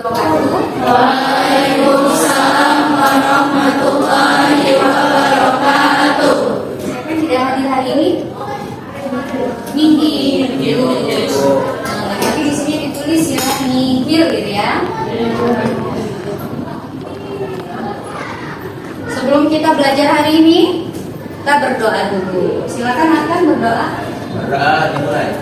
Waalaikumsalam warahmatullahi wabarakatuh. Siapa yang tidak hadir hari ini? Nihil. Tapi di sini ditulis ya nihil gitu ya. Sebelum kita belajar hari ini, kita berdoa dulu. Silakan akan berdoa. Berdoa dimulai.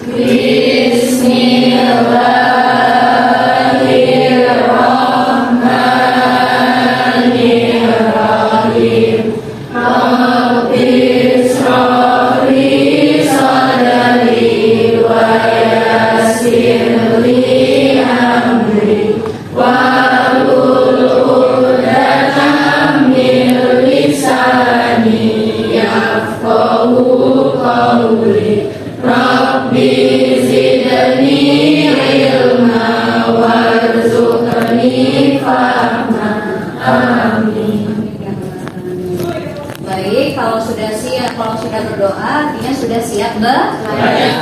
Bismillahirrahmanirrahim. Rabbi shrah li sadri wa yassir li amri wahlul 'uqdatam min lisani yafqahu qawli. Rabbi zidni ilma warzuqni fahma. Amin. Baik, kalau sudah berdoa, artinya sudah siap belajar.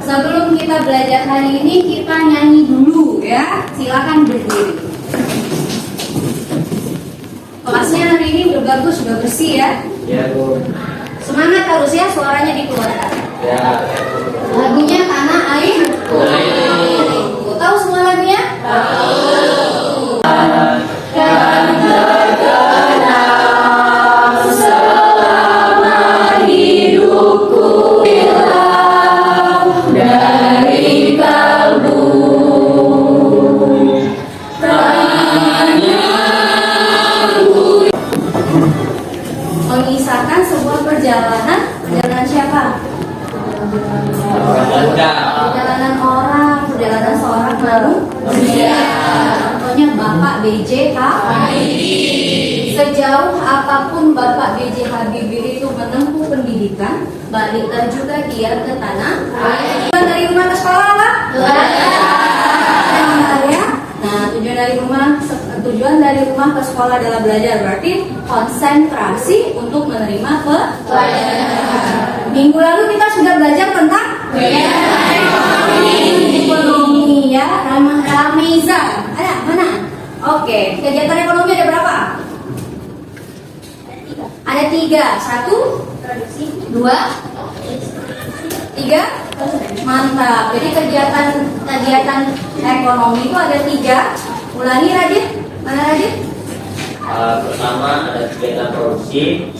Sebelum kita belajar hari ini, kita nyanyi dulu ya. Silakan berdiri. Kelasnya hari ini udah bagus, sudah bersih ya. Ya, Bu. Semangat harus ya, suaranya dikeluarkan. Ya. Lagunya Tanah Air. Tahu semua lagunya? Mengisahkan sebuah perjalanan siapa? Perjalanan orang, perjalanan seorang manusia. Contohnya Bapak B.J. Habibie. Sejauh apapun Bapak B.J. Habibie itu menempuh pendidikan, baliklah juga dia ke tanah air. Tujuan dari rumah ke sekolah apa? Belajar ya. Nah, tujuan dari rumah ke sekolah adalah belajar, berarti konsentrasi untuk menerima pelajaran. Minggu lalu kita sudah belajar tentang ekonomi ya, Ramizan. Ada mana? Oke, kegiatan ekonomi ada berapa? Ada 3. 1, 2, 3. Mantap. Jadi kegiatan ekonomi itu ada 3. Ulangi Radit. Mana Radit? Pertama ada kegiatan produksi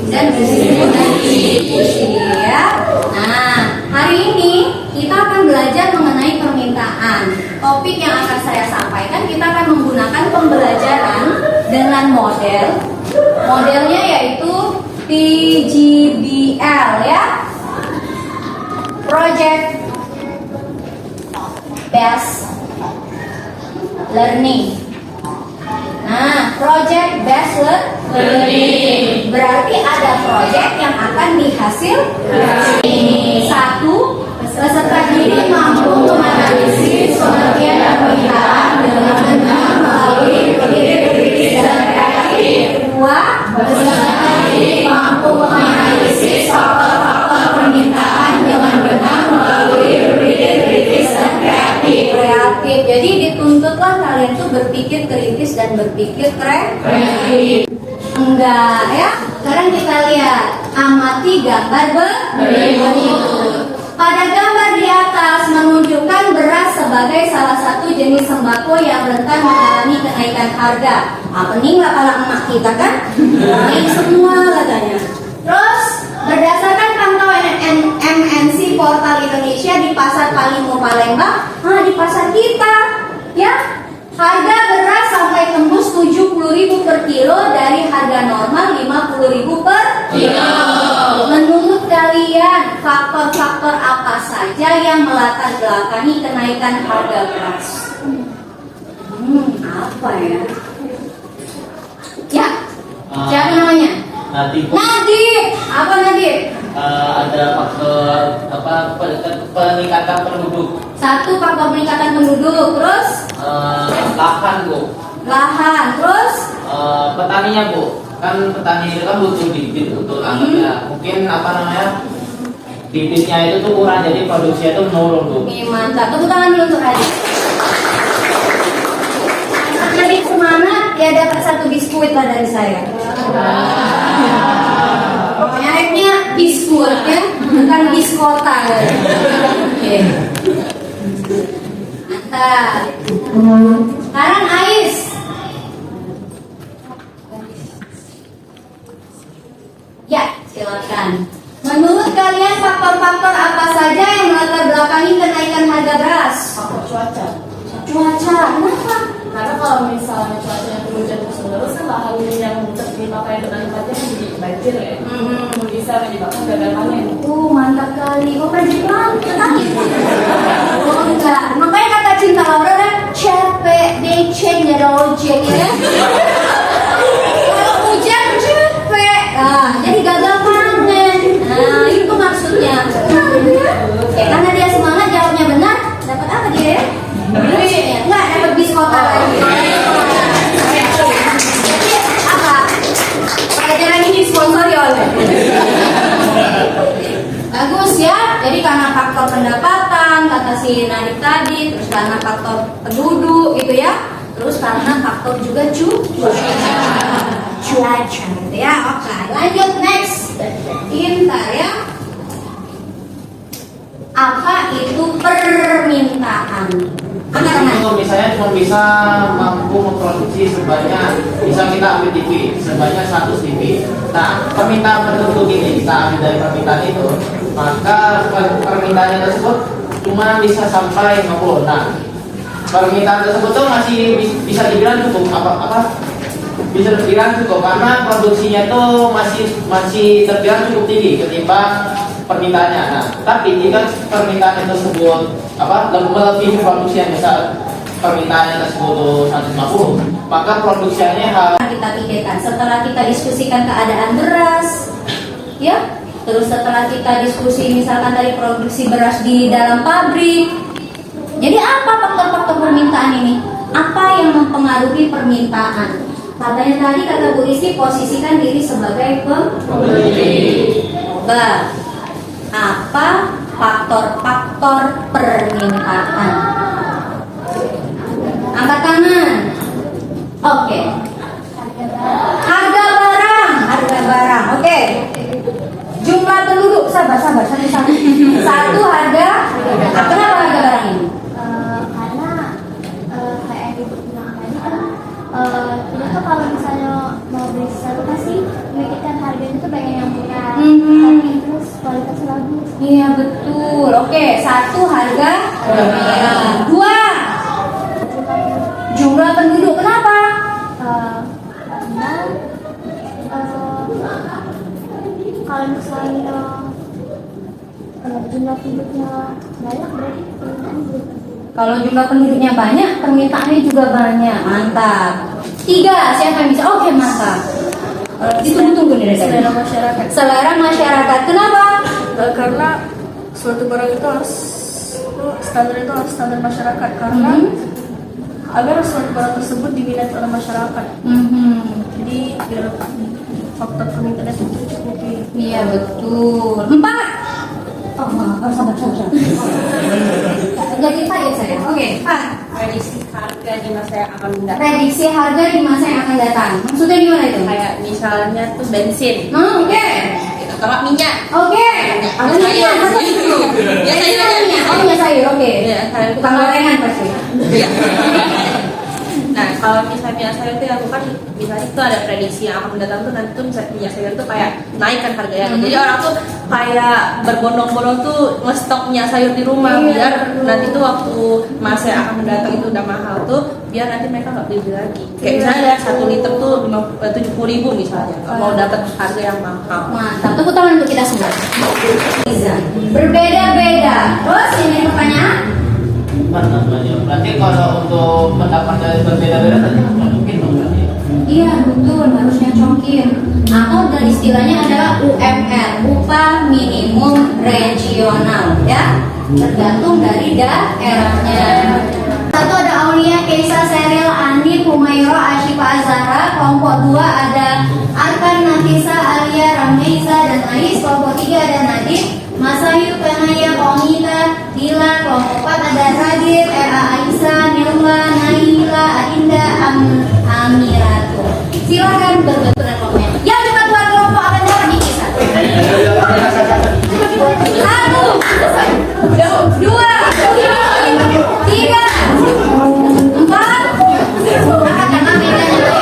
Dan distribusi ya. Nah, hari ini kita akan belajar mengenai permintaan. Topik yang akan saya sampaikan, kita akan menggunakan pembelajaran dengan modelnya yaitu PGBL ya, Project Based Learning. Nah, project based learning berarti ada project yang akan dihasilkan. 1. Peserta didik mampu menganalisis pengertian dan permintaan dengan benar melalui berbagai kritis dan kreatif. 2. Peserta didik mampu menganalisis faktor-faktor permintaan dengan benar melalui berpikir kritis dan kreatif. Jadi dituntutlah kalian tuh berpikir kritis dan berpikir kreatif. Enggak ya. Sekarang kita lihat, amati gambar berikut. Pada gambar di atas menunjukkan beras sebagai salah satu jenis sembako yang rentan mengalami kenaikan harga. Pening lah kalau emak kita kan? Naik semua katanya. Terus berdasarkan pantauan MNC Portal Indonesia di Pasar Palimo Palembang, di pasar kita ya, harga beras sampai tembus 70.000 per kilo dari harga normal 50.000 per kilo. Menurut kalian, faktor-faktor apa saja yang melatar belakangi kenaikan harga beras? Apa ya? Ya, siapa namanya? Nadib. Apa Nadib? Ada faktor peningkatan penduduk. 1. Faktor peningkatan penduduk. Terus Lahan, Bu. lahan. Terus Petaninya, Bu. Kan petani itu kan butuh bibit untuk anaknya. Mungkin bibitnya itu tuh kurang, jadi produksinya itu menurun, Bu. mantap. Tepuk tangan dulu untuk Radit. ya dapat 1 biskuit lah dari saya. Mereknya biskuit ya, bukan biskota. Oke. Mantap. Sekarang Ais. Ya, silakan. Menurut kalian faktor-faktor apa saja yang melatar belakangi kenaikan harga beras? Faktor cuaca. Cuaca, kenapa? Karena kalau misalnya cuacanya hujan terus kan lahan yang dipakai untuk nanti jadi banjir ya. Bisa menyebabkan gagal panen. Mantap kali. Kok predik banget? Oh enggak. Makanya kata Cinta Laura kan capek, becek, gak ada ojek ya. Kalau hujan capek, jadi gagal panen. Nah itu maksudnya. Oke, karena dia semangat jawabnya benar, dapat apa dia? Enggak, dapat biskota lagi. Jadi apa? Pelajaran ini disponsori oleh. Bagus ya. Jadi karena faktor pendapatan kata si Nadif tadi, terus karena faktor penduduk gitu ya, terus karena faktor juga cuaca gitu ya. Oke, lanjut next. Pintar ya. Apa itu permintaan? Kalau misalnya cuma bisa mampu memproduksi sebanyak, bisa kita ambil TV sebanyak 100 TV. Nah, permintaan penduduk ini kita ambil dari permintaan itu, maka permintaannya tersebut cuma bisa sampai 50. Nah, permintaan tersebut tuh masih bisa dibilang cukup bisa dibilang cukup karena produksinya tuh masih terbilang cukup tinggi ketimbang permintaannya. Nah, tapi jika permintaannya tersebut melebihi produksi yang besar, permintaannya tersebut 150, maka produksinya harus kita pikirkan setelah kita diskusikan keadaan beras, ya. Terus setelah kita diskusi misalkan dari produksi beras di dalam pabrik. Jadi apa faktor-faktor permintaan ini? Apa yang mempengaruhi permintaan? Katanya tadi kata Bu Rizky posisikan diri sebagai pembeli. Apa faktor-faktor permintaan? Angkat tangan. Oke. Harga barang. Oke. Jumlah penduduk. Sabar. Satu harga. Kenapa harga barang ini? Karena kayak ibu bilang tadi kan kita tuh kalau misalnya mau beli sesuatu pasti memikirkan harganya tuh pengen yang murah, tapi terus kualitasnya bagus. Iya betul. Oke, 1 harga. 2 jumlah penduduk. Kenapa? Karena kalau misalnya jumlah penduduknya banyak berarti permintaan juga. Kalau jumlah penduduknya banyak, permintaannya juga banyak. Mantap. 3, siapa yang bisa? Oke, mantap. Ditunggu-tunggu nih dari tadi. Selera masyarakat. Selera masyarakat. Kenapa? Karena suatu barang itu harus standar masyarakat karena agar suatu barang tersebut diminati oleh masyarakat. Jadi biar faktor permintaan itu tercukupi. Iya betul. 4. Oh, maaf, sabar. Jadi saya. Oke, 4. Prediksi harga di masa yang akan mendatang. Prediksi harga di masa yang akan datang. Maksudnya gimana itu? Kayak misalnya tuh bensin. Oke. Kalau minyak. Oke. Apa minyak? Ya sayur. Minyak sayur. Oke. Ya, sayur. Tukang gorengan pasti. Nah, kalau misalnya minyak sayur itu yang bukan misalnya itu ada prediksi yang akan mendatang tuh nanti tuh minyak sayur itu kayak naik kan harganya. Jadi orang tuh kayak berbondong-bondong tuh ngestok minyak sayur di rumah biar nanti tuh waktu masa yang akan mendatang itu udah mahal tuh biar nanti mereka nggak beli lagi. Kayak misalnya 1 liter tuh 70.000 misalnya. Mau dapat harga yang mahal. Mantap. Tepuk tangan untuk kita semua. Berbeda-beda. Terus ini pertanyaan. Berarti kalau untuk pendapat dari berbeda-beda tadi mungkin berarti. Iya betul, harusnya congkir. Atau dari istilahnya adalah UMR, upah minimum regional, ya. Tergantung dari daerahnya. Satu ada Aulia, Keisa, Seril, Andi, Humairo, Ashifa, Azhara. Kelompok 2 ada Arkan, Nafisa, Alia, Rameza, dan Ais. Kelompok 3 ada Nadif, Masayu, Kanaya, Komita, Dila. Kelompok 4 ada Radit, Aisyah, Nilwa, Naila, Adinda, Amira. Silakan berbenturan kelompoknya. Yang cepat buat kelompok akan dapat dipisah. 1, 2, 3, 4. Angkat tangan bedanya ya.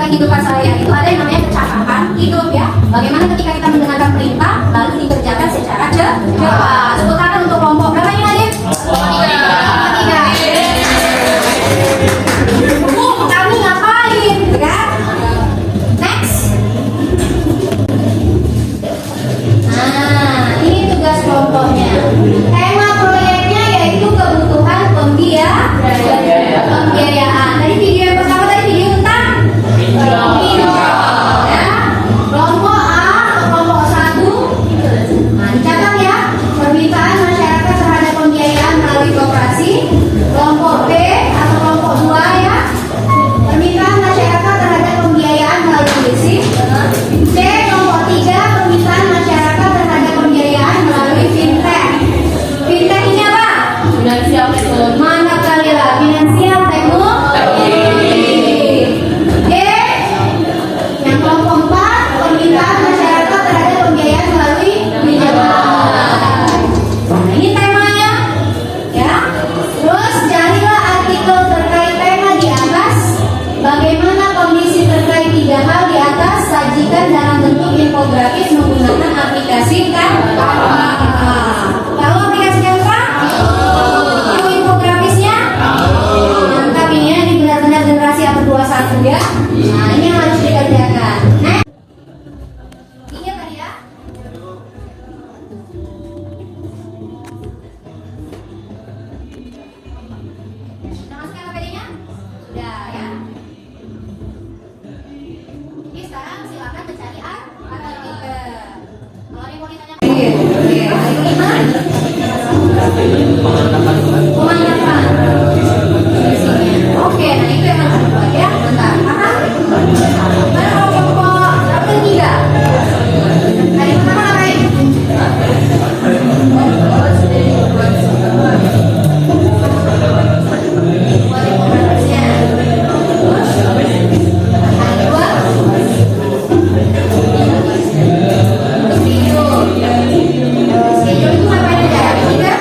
Kehidupan saya itu ada yang namanya kecakapan hidup ya. Bagaimana ketika kita mendengarkan perintah lalu dikerjakan secara cepat. Tepuk tangan untuk kelompok berapa ini Nadif? Kelompok 3. Kami ngapain? Kan? Next. Nah, ini tugas kelompoknya. Tema proyeknya yaitu kebutuhan pembiayaan. Tadi video yang pertama tadi video tentang ya. Kelompok A atau kelompok 1. Nah, dicatat ya. Permintaan masyarakat terhadap pembiayaan melalui koperasi. Kelompok B atau kelompok 2 ya. Permintaan masyarakat terhadap pembiayaan melalui leasing. C kelompok 3 permintaan masyarakat terhadap pembiayaan melalui fintech. Fintech ini apa? Finansial betul. Mantap kali lah, finansial teknologi. Yang kelompok 4 permintaan masyarakat terhadap pembiayaan melalui pinjaman. Nah, ini temanya, ya. Terus carilah artikel terkait tema di atas. Bagaimana kondisi terkait 3 hal di atas? Sajikan dalam bentuk infografis menggunakan aplikasi Canva. Tahu aplikasi Canva? Tahu infografisnya? Mantap ini ya, ini benar-benar generasi abad 21 ya. Nah, ini yang harus dikerjakan. Ingat tadi ya. Sudah masukkan APD-nya? Sudah ya. Oke, sekarang silakan mencari artikel. Kalau ada yang mau ditanya. Oke, pemantapan. Oke, nah itu yang harus dibuat ya. Bentar, apa? Mana kelompok ketiga? Hari pertama ngapain? Buat infografisnya. Terus? Hari kedua? Schedule itu ngapain aja? Ketiga?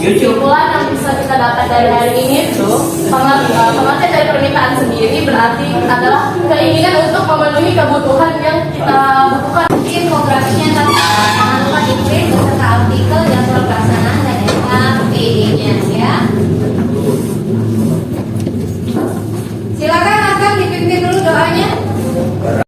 Kesimpulan yang bisa kita dapat dari hari ini itu pengertian dari permintaan sendiri berarti adalah keinginan untuk memenuhi kebutuhan yang kita butuhkan.